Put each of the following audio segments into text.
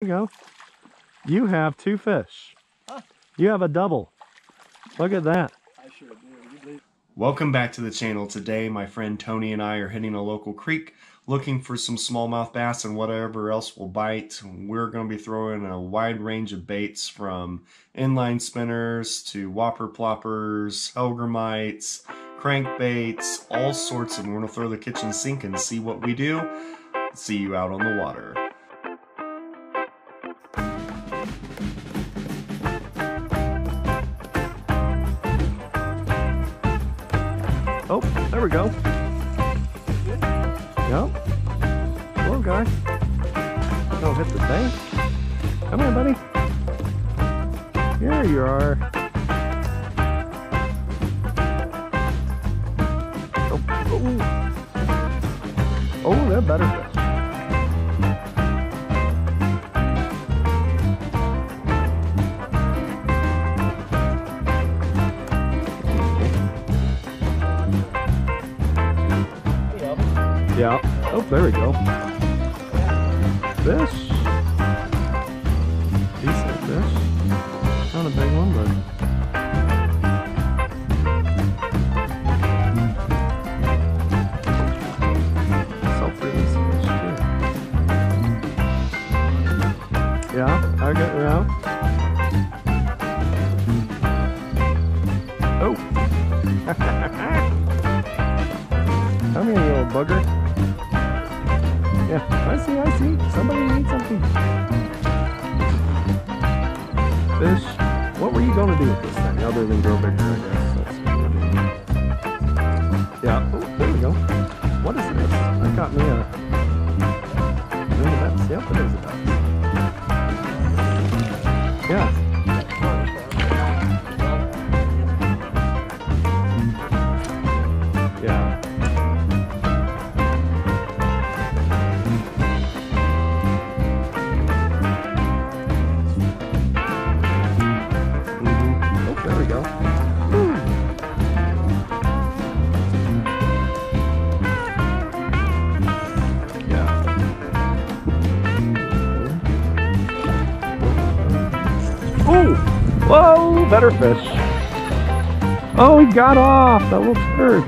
you go. You have 2 fish. Huh? You have a double. Look at that. I sure do. Welcome back to the channel. Today my friend Tony and I are hitting a local creek looking for some smallmouth bass and whatever else will bite. We're going to be throwing a wide range of baits from inline spinners to whopper ploppers, hellgrammites, crankbaits, all sorts, and we're going to throw the kitchen sink and see what we do. See you out on the water. Oh, there we go. Yep. Hello, guy. Don't hit the bank. Come here, buddy. Here you are. Oh, they're better fish. Yeah. Oh, there we go. Fish. Decent fish. Not a big one, but. Self-release fish, too. Yeah, I get it out. Oh. Come here, you little bugger. Yeah, I see. Somebody needs something. Fish. What were you going to do with this thing other than grow bigger, I guess? Yeah, oh, there we go. What is this? That got me a bass. Yep, it is a bass. Yeah. Yeah. Whoa, better fish. Oh, he got off, that little turd.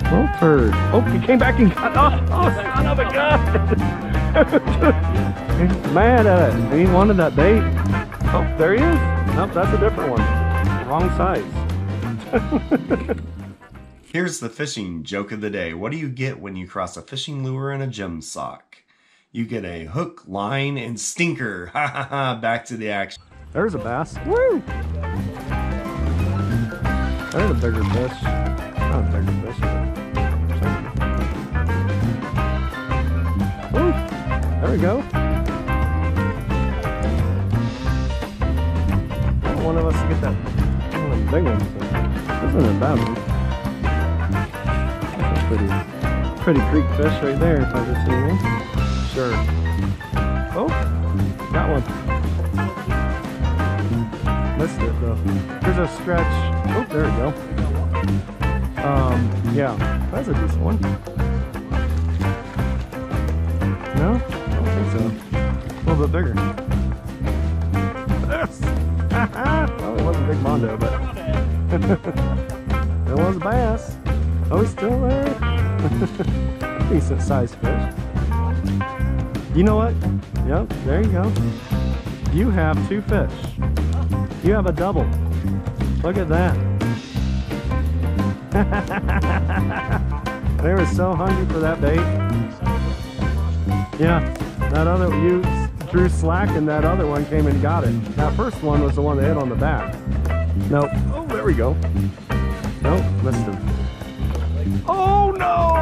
Little turd. Oh, he came back and got off. Oh, son of a gun. He's mad at it. He wanted that bait. Oh, there he is. Nope, that's a different one. Wrong size. Here's the fishing joke of the day. What do you get when you cross a fishing lure and a gem sock? You get a hook, line, and stinker. Ha ha ha, back to the action. There's a bass. Woo! There's a bigger fish. Not a bigger fish, but... Woo! There we go. I want one of us to get that one of the big ones. This isn't a bad one. That's a pretty creek fish right there, if I just see one. Sure. Oh! Got one. Missed it though. Here's a stretch. Oh, there we go. Yeah, that's a decent one. No? I don't think so. A little bit bigger. Yes! Well, it wasn't big mondo, but it was a bass. Oh, he's still there. Decent sized fish. You know what? Yep, there you go. You have 2 fish. You have a double. Look at that. They were so hungry for that bait. Yeah, that other, you drew slack and that other one came and got it. That first one was the one that hit on the back. Nope. Oh, there we go. Nope, missed him. Oh no!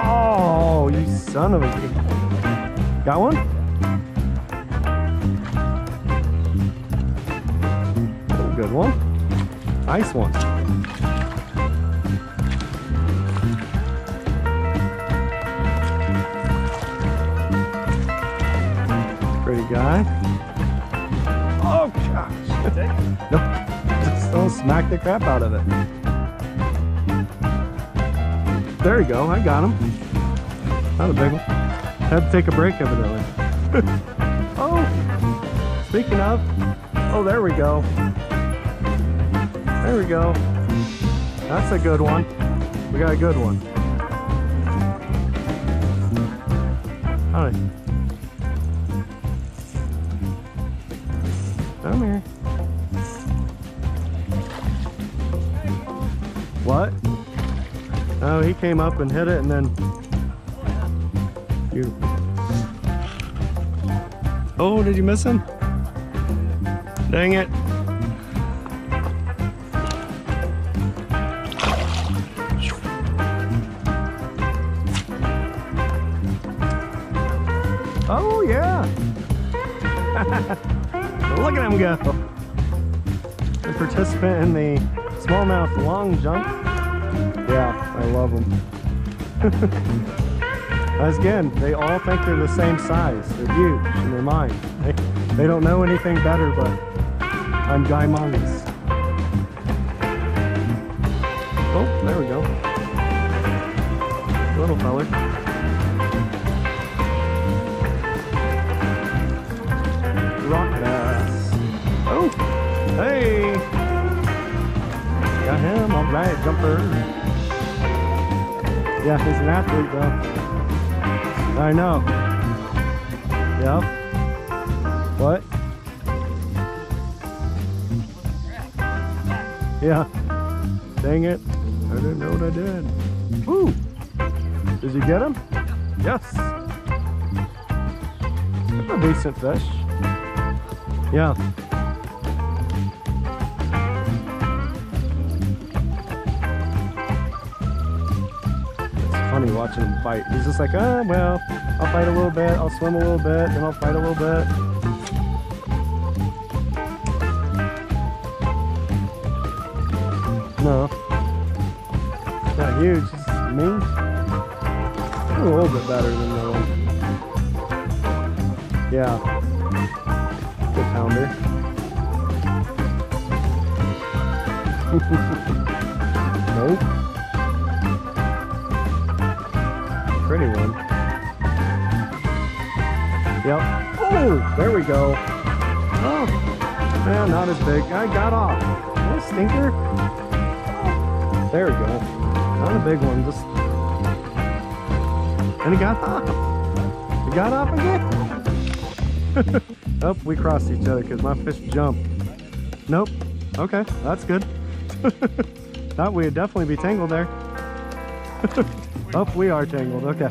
Oh, you son of a... Got one? Good one. Nice one. Pretty guy. Oh gosh. Nope. Just don't smack the crap out of it. There you go. I got him. Not a big one. Had to take a break evidently. Oh! speaking of, oh, there we go. There we go. That's a good one. We got a good one. All right. Come here. What? Oh, he came up and hit it and then... You. Oh, did you miss him? Dang it. Oh, yeah. Look at him go. The participant in the smallmouth long jump. Yeah, I love them. As again, they all think they're the same size. They're huge in their mind. They don't know anything better, but I'm guymongus. Oh, there we go. Little feller. Rock bass. Oh, hey. Got him, all right, jumper. Yeah, he's an athlete though. I know. Yep. What? Yeah. Dang it. I didn't know what I did. Woo! Did you get him? Yes. That's a decent fish. Yeah. Funny watching him fight. He's just like, oh, well, I'll fight a little bit, I'll swim a little bit, then I'll fight a little bit. No. Not huge, just me. A little bit better than the one. Yeah. Good pounder. Nope. Pretty one. Yep. Oh, there we go. Oh, man, not as big. I got off. That stinker. There we go. Not a big one, just. And he got off. He got off again. Oh, we crossed each other because my fish jumped. Nope. Okay, that's good. Thought we'd definitely be tangled there. Oh, we are tangled. Okay.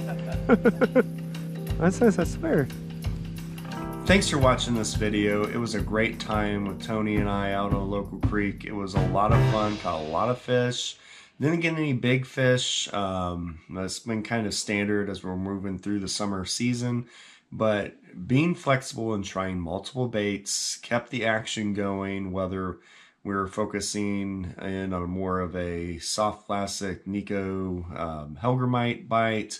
That says I swear. Thanks for watching this video. It was a great time with Tony and I out on a local creek. It was a lot of fun, caught a lot of fish. Didn't get any big fish. That's been kind of standard as we're moving through the summer season. But being flexible and trying multiple baits kept the action going, whether we're focusing in on more of a soft plastic Nico Helgermite bite,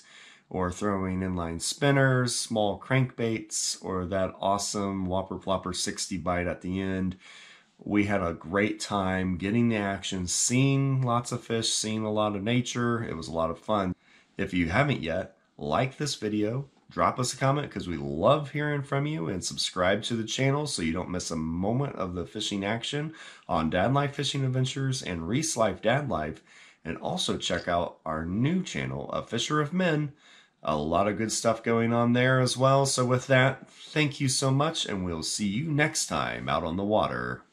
or throwing inline spinners, small crankbaits, or that awesome whopper plopper 60 bite at the end. We had a great time getting the action, seeing lots of fish, seeing a lot of nature. It was a lot of fun. If you haven't yet, like this video, drop us a comment because we love hearing from you, and subscribe to the channel so you don't miss a moment of the fishing action on Dad Life Fishing Adventures and Reese Life Dad Life. And also check out our new channel, A Fisher of Men. A lot of good stuff going on there as well. So with that, thank you so much, and we'll see you next time out on the water.